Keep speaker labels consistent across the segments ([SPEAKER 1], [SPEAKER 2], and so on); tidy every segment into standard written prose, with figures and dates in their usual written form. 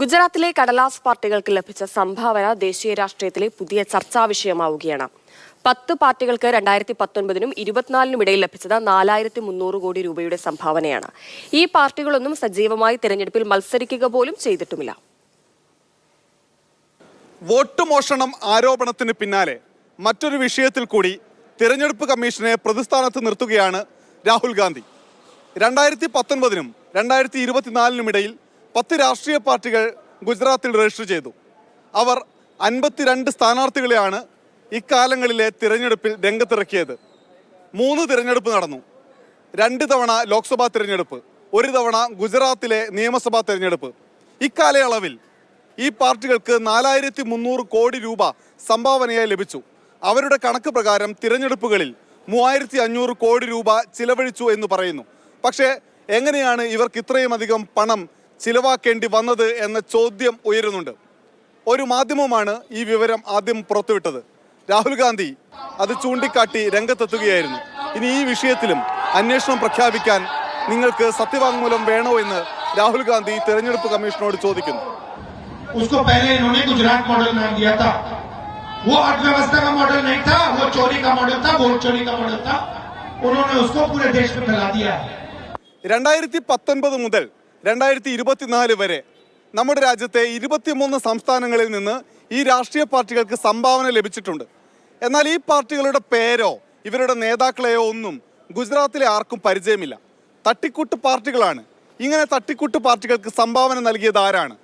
[SPEAKER 1] ഗുജറാത്തിലെ കടലാസ് പാർട്ടികൾക്ക് ലഭിച്ച സംഭാവന ദേശീയ രാഷ്ട്രീയത്തിലെ പുതിയ ചർച്ചാ വിഷയമാവുകയാണ്. 10 പാർട്ടികൾക്ക് 2019നും 2024നും ഇടയിൽ ലഭിച്ചത് 4300 കോടി രൂപയുടെ സംഭാവനയാണ്. ഈ പാർട്ടികളൊന്നും സജീവമായി തെരഞ്ഞെടുപ്പിൽ മത്സരിക്കുക പോലും ചെയ്തിട്ടുമില്ല.
[SPEAKER 2] വോട്ട് മോഷണം ആരോപണത്തിന് പിന്നാലെ മറ്റൊരു വിഷയത്തിൽ കൂടി തിരഞ്ഞെടുപ്പ് കമ്മീഷനെ പ്രതിസ്ഥാനത്ത് നിർത്തുകയാണ് രാഹുൽ ഗാന്ധി. 2019നും 2024നും ഇടയിൽ 10 രാഷ്ട്രീയ പാർട്ടികൾ ഗുജറാത്തിൽ രജിസ്റ്റർ ചെയ്തു. അവർ 52 സ്ഥാനാർത്ഥികളെയാണ് ഇക്കാലങ്ങളിലെ തിരഞ്ഞെടുപ്പിൽ രംഗത്തിറക്കിയത്. 3 തിരഞ്ഞെടുപ്പ് നടന്നു. 2 തവണ ലോക്സഭാ തിരഞ്ഞെടുപ്പ്, 1 തവണ ഗുജറാത്തിലെ നിയമസഭാ തിരഞ്ഞെടുപ്പ്. ഇക്കാലയളവിൽ ഈ പാർട്ടികൾക്ക് 4300 കോടി രൂപ സംഭാവനയായി ലഭിച്ചു. അവരുടെ കണക്ക് പ്രകാരം തിരഞ്ഞെടുപ്പുകളിൽ 3500 കോടി രൂപ ചിലവഴിച്ചു എന്ന് പറയുന്നു. പക്ഷേ എങ്ങനെയാണ് ഇവർക്ക് ഇത്രയും അധികം പണം ചിലവാക്കേണ്ടി വന്നത് എന്ന ചോദ്യം ഉയരുന്നുണ്ട്. ഒരു മാധ്യമമാണ് ഈ വിവരം ആദ്യം പുറത്തുവിട്ടത്. രാഹുൽ ഗാന്ധി അത് ചൂണ്ടിക്കാട്ടി രംഗത്തെത്തുകയായിരുന്നു. ഇനി ഈ വിഷയത്തിലും അന്വേഷണം പ്രഖ്യാപിക്കാൻ നിങ്ങൾക്ക് സത്യവാങ്മൂലം വേണോ എന്ന് രാഹുൽ ഗാന്ധി തെരഞ്ഞെടുപ്പ് കമ്മീഷനോട് ചോദിക്കുന്നു.
[SPEAKER 3] उसको पहले इन्होंने गुजरात मॉडल नाम दिया था. वो अर्थव्यवस्था का मॉडल नहीं था, वो चोरी का मॉडल था, वोट चोरी का मॉडल था. उन्होंने उसको पूरे देश में फैला दिया.
[SPEAKER 2] 2019 മുതൽ 2024 വരെ നമ്മുടെ രാജ്യത്തെ 23 സംസ്ഥാനങ്ങളിൽ നിന്ന് ഈ രാഷ്ട്രീയ പാർട്ടികൾക്ക് സംഭാവന ലഭിച്ചിട്ടുണ്ട്. എന്നാൽ ഈ പാർട്ടികളുടെ പേരോ ഇവരുടെ നേതാക്കളെയോ ഒന്നും ഗുജറാത്തിലെ ആർക്കും പരിചയമില്ല. തട്ടിക്കൂട്ട് പാർട്ടികളാണ്. ഇങ്ങനെ തട്ടിക്കൂട്ട് പാർട്ടികൾക്ക് സംഭാവന നൽകിയത് ആരാണ്?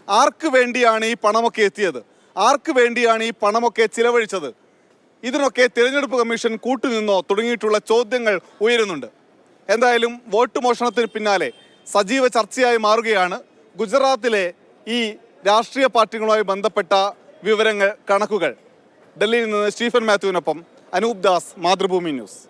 [SPEAKER 2] ആർക്ക് വേണ്ടിയാണ് ഈ പണമൊക്കെ എത്തിയത്? ആർക്ക് വേണ്ടിയാണ് ഈ പണമൊക്കെ ചിലവഴിച്ചത്? ഇതിനൊക്കെ തിരഞ്ഞെടുപ്പ് കമ്മീഷൻ കൂട്ടുനിന്നോ തുടങ്ങിയിട്ടുള്ള ചോദ്യങ്ങൾ ഉയരുന്നുണ്ട്. എന്തായാലും വോട്ട് മോഷണത്തിന് പിന്നാലെ സജീവ ചർച്ചയായി മാറുകയാണ് ഗുജറാത്തിലെ ഈ രാഷ്ട്രീയ പാർട്ടികളുമായി ബന്ധപ്പെട്ട വിവരങ്ങൾ, കണക്കുകൾ. ഡൽഹിയിൽ നിന്ന് സ്റ്റീഫൻ മാത്യുവിനൊപ്പം അനൂപ് ദാസ്, മാതൃഭൂമി ന്യൂസ്.